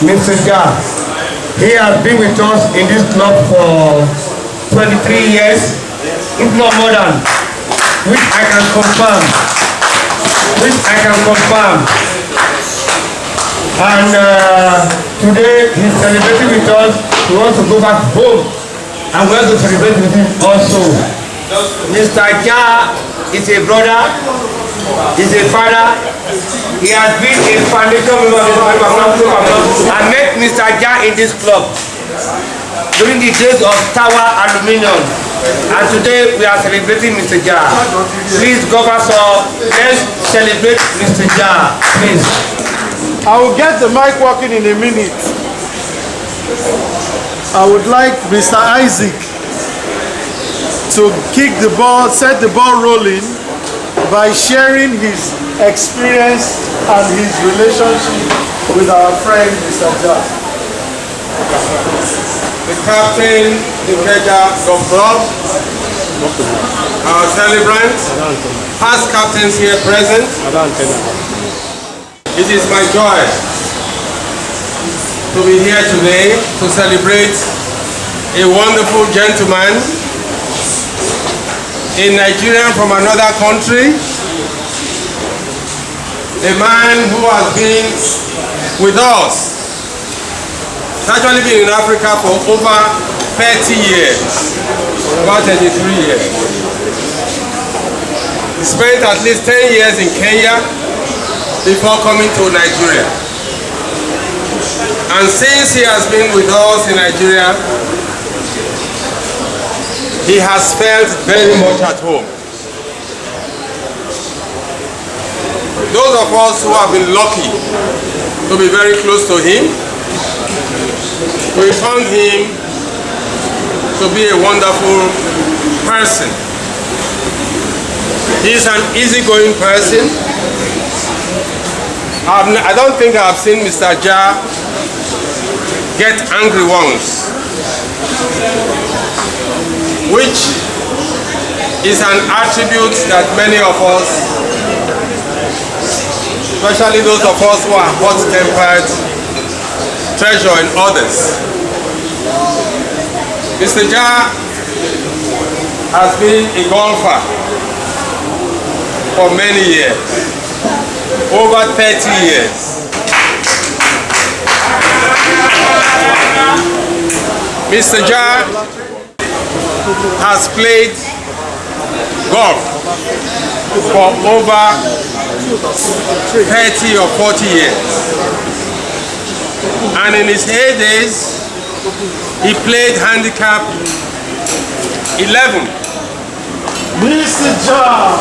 Mr. Ja. He has been with us in this club for 23 years, if not more than, which I can confirm. And today he's celebrating with us. He wants to go back home, and we want to celebrate with him also. Mr. Ja is a brother, is a father. He has been a foundation member of this club. I met Mr. Ja in this club during the days of Tower Aluminium, and today we are celebrating Mr. Ja. Please, Governor, let's celebrate Mr. Ja, please. I will get the mic working in a minute. I would like Mr. Isaac to kick the ball, set the ball rolling by sharing his experience and his relationship with our friend Mr. Ja. The captain, the Naija club, our celebrants, past captains here present. It is my joy to be here today to celebrate a wonderful gentleman, a Nigerian from another country, a man who has been with us. He's actually been in Africa for over 30 years, about 33 years. He spent at least 10 years in Kenya before coming to Nigeria. And since he has been with us in Nigeria, he has felt very much at home. Those of us who have been lucky to be very close to him, we found him to be a wonderful person. He's an easygoing person. I don't think I've seen Mr. Ja get angry once, which is an attribute that many of us, especially those of us who are hot-tempered, treasure in others. Mr. Ja has been a golfer for many years, over 30 years. Mr. Ja has played golf for over 30 or 40 years. And in his heydays, he played handicap 11. Mr. Ja.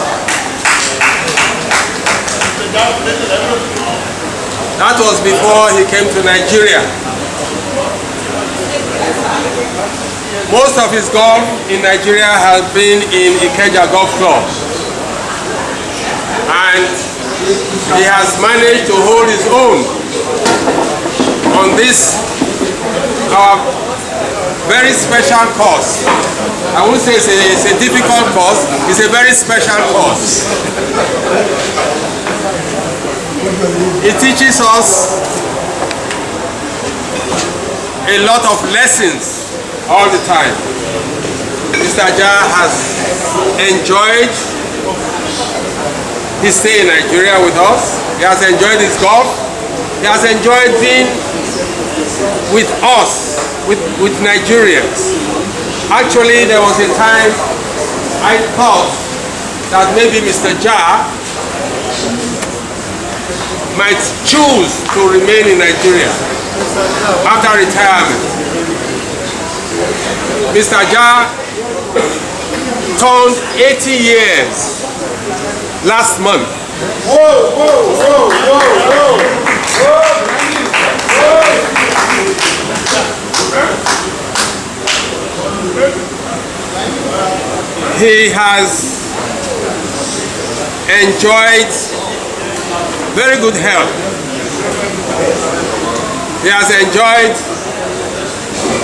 That was before he came to Nigeria. Most of his golf in Nigeria has been in Ikeja Golf Club. And he has managed to hold his own on this, our very special course. I won't say it's a difficult course, it's a very special course. It teaches us a lot of lessons all the time. Mr. Ja has enjoyed his stay in Nigeria with us. He has enjoyed his golf. He has enjoyed being with us, with Nigerians. Actually, there was a time I thought that maybe Mr. Ja might choose to remain in Nigeria after retirement. Mr. Ja turned 80 years last month. Whoa, whoa, whoa, whoa, whoa. He has enjoyed very good health. He has enjoyed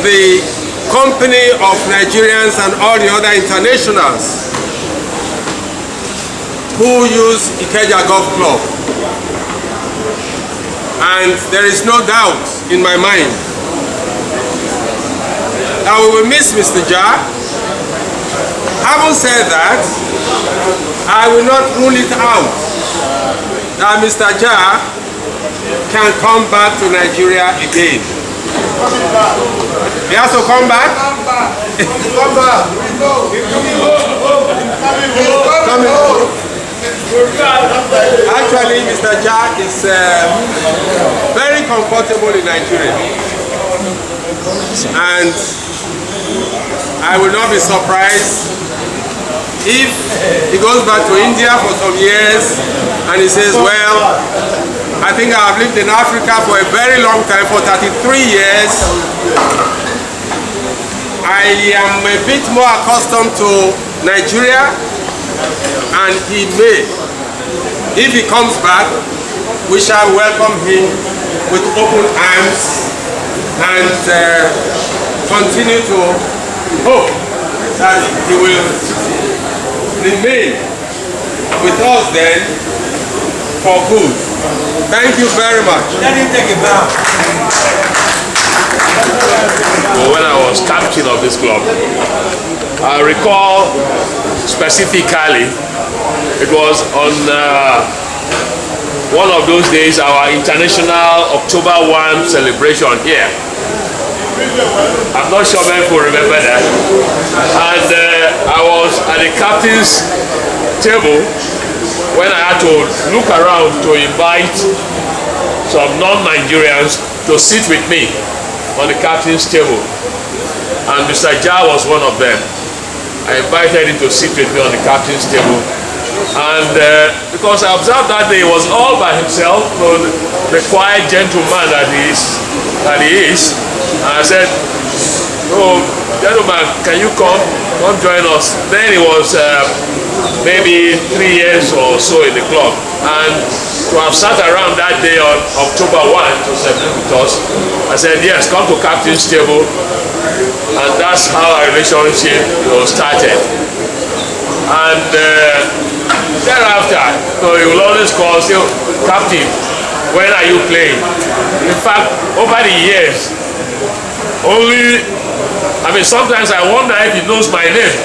the company of Nigerians and all the other internationals who use Ikeja Golf Club. And there is no doubt in my mind. I will miss Mr. Jah. Having said that, I will not rule it out that Mr. Jah can come back to Nigeria again. He has to come back? Come back. Actually, Mr. Jah is very comfortable in Nigeria. And I will not be surprised if he goes back to India for some years and he says, well, I think I have lived in Africa for a very long time, for 33 years. I am a bit more accustomed to Nigeria, and he may. If he comes back, we shall welcome him with open arms and continue to hope that he will remain with us then for good. Thank you very much. Let him take it back. Well, when I was captain of this club, I recall specifically it was on one of those days, our international October 1 celebration here. I'm not sure if you remember that. And I was at the captain's table when I had to look around to invite some non-Nigerians to sit with me on the captain's table. And Mr. Jah was one of them. I invited him to sit with me on the captain's table. And because I observed that day he was all by himself, the quiet gentleman that he is. And I said, "Oh, gentleman, can you come join us?" Then he was maybe 3 years or so in the club, and to have sat around that day on October 1 to celebrate with us, I said, "Yes, come to captain's table," and that's how our relationship started. And thereafter, he will always call, say, "Captain, when are you playing?" In fact, over the years, sometimes I wonder if he knows my name,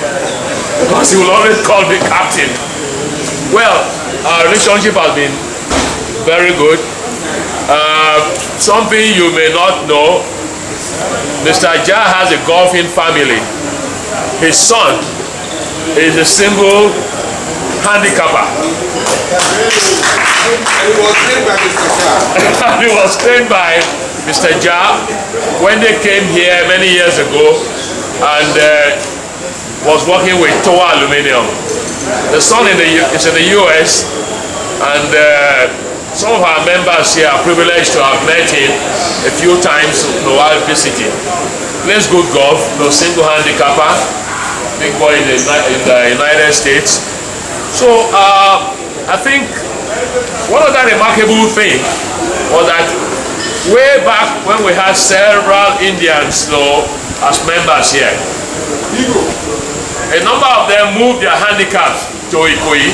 because he will always call me captain. Well, our relationship has been very good. Something you may not know, Mr. Jah has a golfing family. His son is a single handicapper. And he was trained by Mr. Jah. He was trained by Mr. Jah when they came here many years ago, and was working with Tower Aluminium. The son is in the US, and some of our members here are privileged to have met him a few times while visiting. Plays good golf, no single handicapper, big boy in the United States. So I think one of the remarkable things was that way back when we had several Indians as members here, a number of them moved their handicaps to Ikoyi.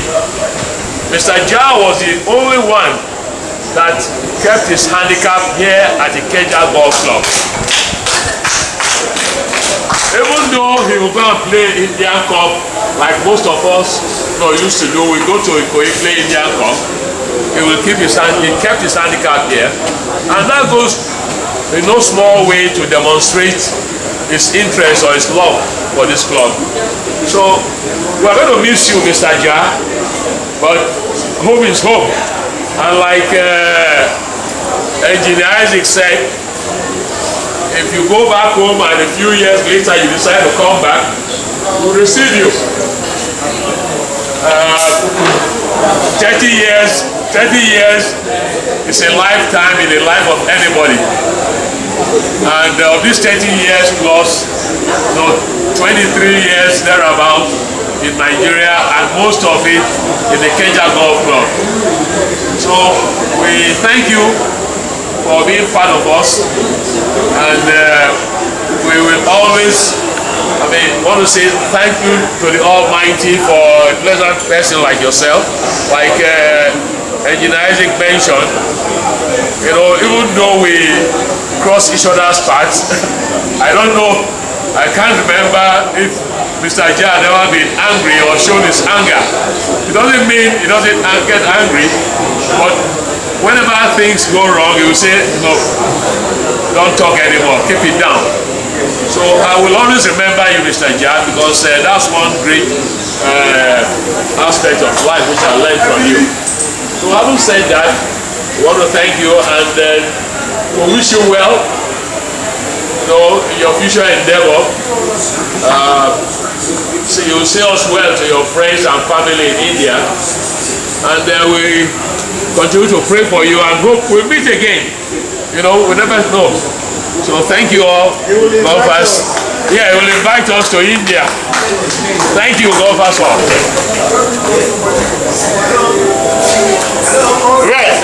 Mr. Jah was the only one that kept his handicap here at the Keja Golf Club. Even though he would go and play Indian Cup like most of us used to do, we go to Ikoyi, play Indian Cup, he kept his handicap here, and that goes in no small way to demonstrate his interest or his love for this club. So we are going to miss you, Mr. Jah, but home is home. And like Engineer Isaac said, if you go back home and a few years later you decide to come back, we'll receive you. 30 years is a lifetime in the life of anybody. And of these 30 years plus, 23 years thereabout in Nigeria, and most of it in the Keja Golf Club. So we thank you for being part of us, and we will always want to say thank you to the Almighty for a pleasant person like yourself. Like Engineer Isaac mentioned, even though we cross each other's paths. I don't know, I can't remember if Mr. Naija had ever been angry or shown his anger. It doesn't mean he doesn't get angry, but whenever things go wrong, he will say, no, don't talk anymore, keep it down. So I will always remember you, Mr. Naija, because that's one great aspect of life which I learned from you. So having said that, we want to thank you and we wish you well, in your future endeavor. So you say us well to your friends and family in India, and we continue to pray for you and hope we'll meet again. We never know. So thank you all, Golfers. Yeah, he will invite us to India. Thank you, Golfers all. Right,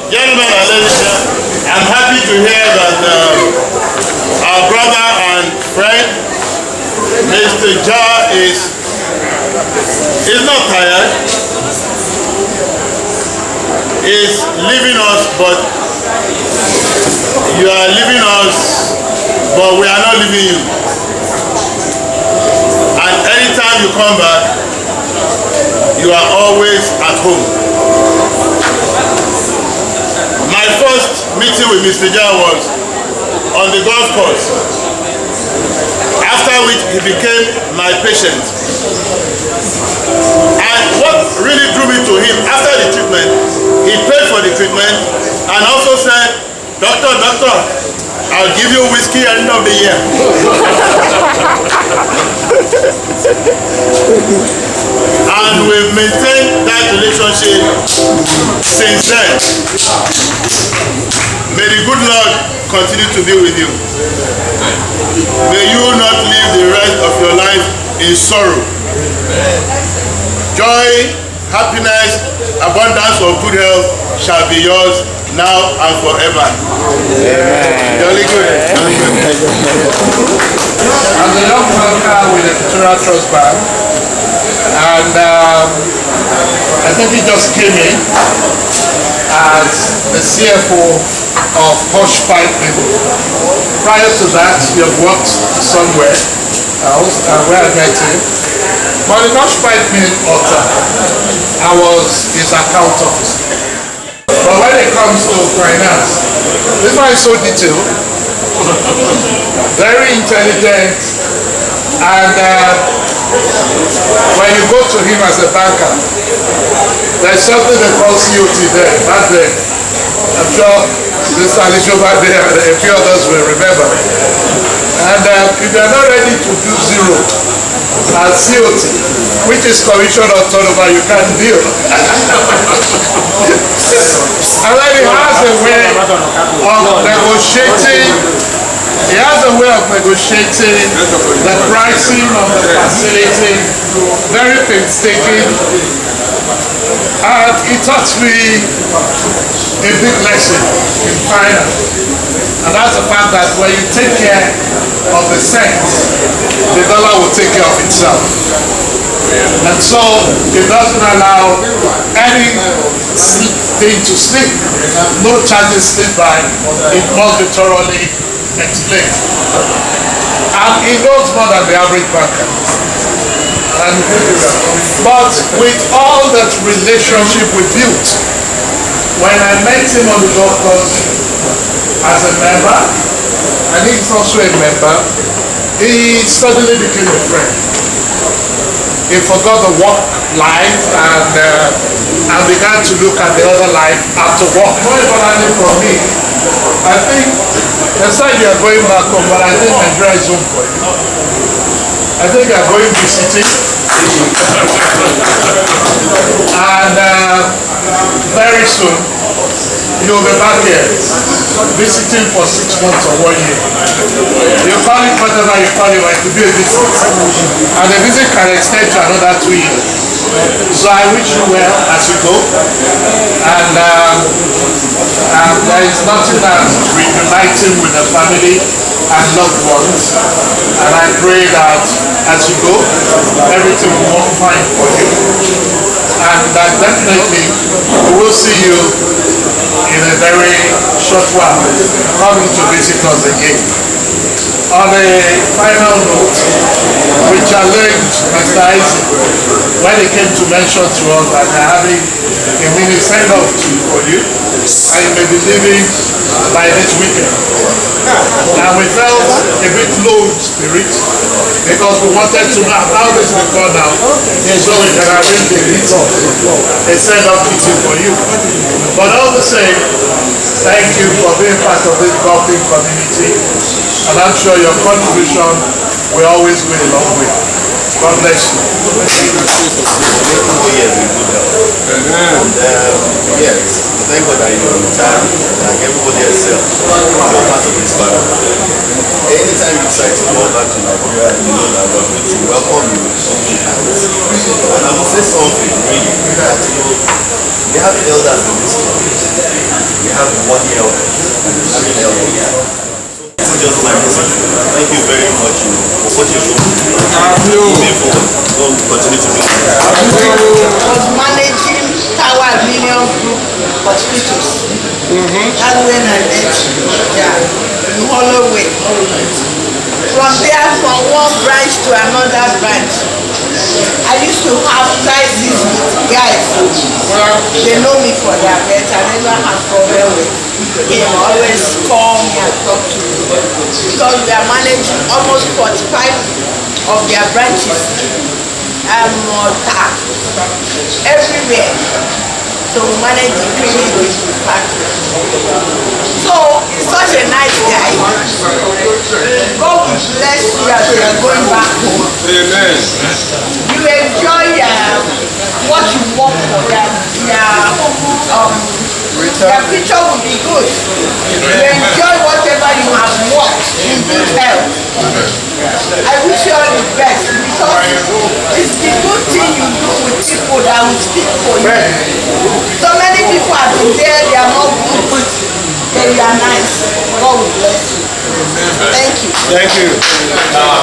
gentlemen and ladies, I'm happy to hear that our brother and friend, Mr. Naija, is not tired. Is leaving us, but you are leaving us, but we are not leaving you. And anytime you come back, you are always at home. My first meeting with Mr. Naija was on the golf course, after which he became my patient. And what really drew me to him, after the treatment, he paid for the treatment and also said, Doctor, I'll give you whiskey at the end of the year. And we've maintained that relationship since then. May the good Lord continue to be with you. May you not live the rest of your life in sorrow. Joy, happiness, abundance of good health shall be yours now and forever. Amen. Jolly good. I'm a young banker with the Futura Trust Bank, and I think he just came in as the CFO of Posh Piping. Prior to that, we have worked somewhere else where I met him. But in Posh Piping, I was his accountant. But when it comes to finance, this one is so detailed, very intelligent, and when you go to him as a banker, there's something they call COT there, back there. I'm sure this Alice over there and a few others will remember. And if you're not ready to do zero as COT, which is commission or turnover, you can't deal. And then he has a way of negotiating. He has a way of negotiating the pricing of the facility, very painstaking. And he taught me a big lesson in finance. And that's the fact that when you take care of the cents, the dollar will take care of itself. And so it doesn't allow anything to slip. No charges slip by. It must be thoroughly explained. And he knows more than the average banker. But with all that relationship we built, when I met him on the golf course as a member, and he's also a member, he suddenly became a friend. He forgot the work life and began to look at the other life after work. More importantly for me, I think they said you are going back home, but I think Nigeria is home for you. I think you are going visiting. And very soon, you'll be back here, visiting for 6 months or 1 year. You call it whatever you call it, but it could be a visit. And the visit can extend to another 2 years. So I wish you well as you go. And there is nothing as reuniting with the family and loved ones. And I pray that as you go, everything will work fine for you. and that definitely we will see you in a very short while coming to visit us again. On a final note, we challenged Mr. Isaac when he came to mention to us that they're having a mini send-off for you, and you may be leaving by this weekend. And we felt a bit low in spirit because we wanted to know about this before now, so we can arrange a send-off meeting for you. But all the same, thank you for being part of this golfing community, and I'm sure your contribution will always go a long way. God bless you. Yes, thank God that you're retired, like everybody else, you're part of this battle. Anytime you decide to go back to Nigeria, you know that we're going to welcome you with open hands. And I will say something really, that we have elders in this community. We have one elder, and we have an elder. Just my message. Thank you very much for what you're doing. Moving forward, God will continue to do that. I was managing Tower Aluminium Group hospitals. That's when I met in Holloway. From there, from one branch to another branch, I used to have crises with guys. They know me for their bet. I never have problem with him. Always call me and talk to me. Because we are managing almost 45 of their branches. Everywhere. So we manage the clinic with the factory. So he's such a nice guy. God will bless you as you are going back home. Amen. You enjoy what you work for. Your future will be good. You enjoy whatever you have worked in good health. I wish you all the best because it's the good thing you do with people that will speak for you. So many people have been there, they are not good, but you are nice. God will bless you. Thank you. Thank you.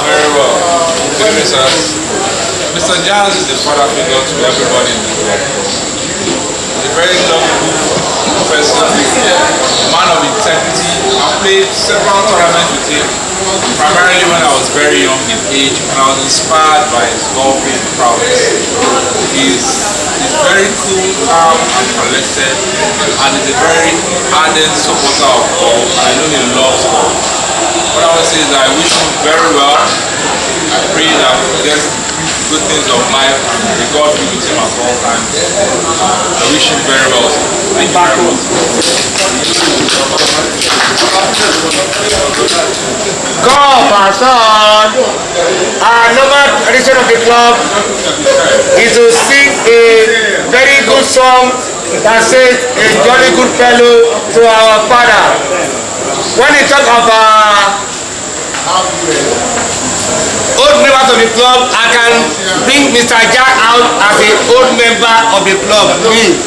Very well. Good evening, sir. Mr. Giles is the father figure to everybody in this world. He's a very lovely person, a man of integrity. I played several tournaments with him, primarily when I was very young in age, and I was inspired by his golfing prowess. He's very cool, calm, and collected, and is a very ardent supporter of golf, and I know he loves golf. What I want to say is that I wish him very well. I pray that he gets good things of life, and may God be with him at all times. I wish him very well. Thank you very much. God, my son. Our normal tradition of the club is to sing a very good song that says a jolly good fellow to our father. When we talk of old members of the club, I can bring Mr. Jack out as an old member of the club. Me,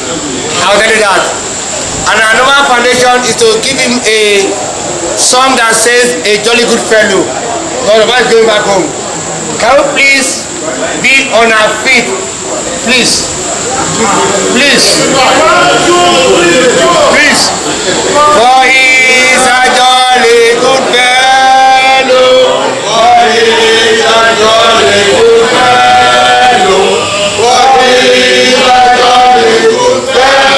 I will tell you that. And our normal foundation is to give him a song that says a jolly good fellow. God, the man is going back home. Can we please be on our feet? Please. Please. Please. For he is a jolly good fellow. For he is a jolly good fellow. For he is a jolly good fellow.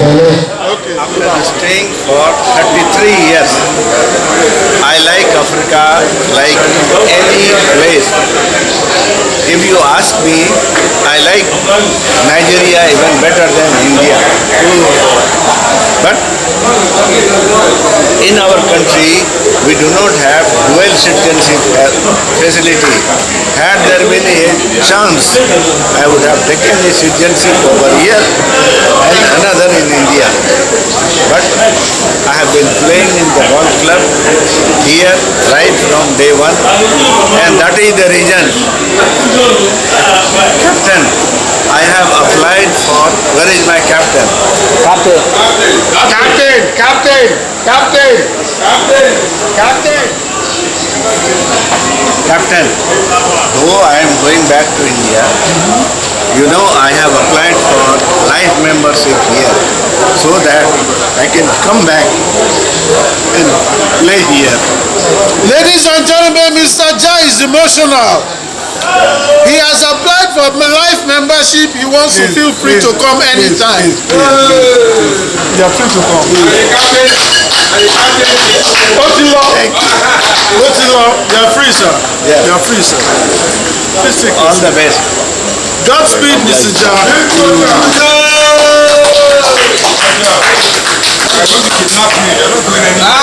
After staying for 33 years, I like Africa like any place. If you ask me, I like Nigeria even better than India. But in our country, we do not have dual citizenship facility. Had there been a chance, I would have taken a citizenship over here and another in India. But I have been playing in the ball club here right from day one, and that is the reason. Captain, I have applied for, where is my captain? Captain, captain, captain, captain, captain. Captain, though I am going back to India, you know I have applied for life membership here so that I can come back and play here. Ladies and gentlemen, Mr. Jai is emotional. He has applied for life membership. He wants to feel free to come anytime. You are free to come. Otilo, you are free, sir. Yeah. You are free, sir. Please take All the best. Godspeed, Mr. Jai. They're going to kidnap me. They're not doing anything.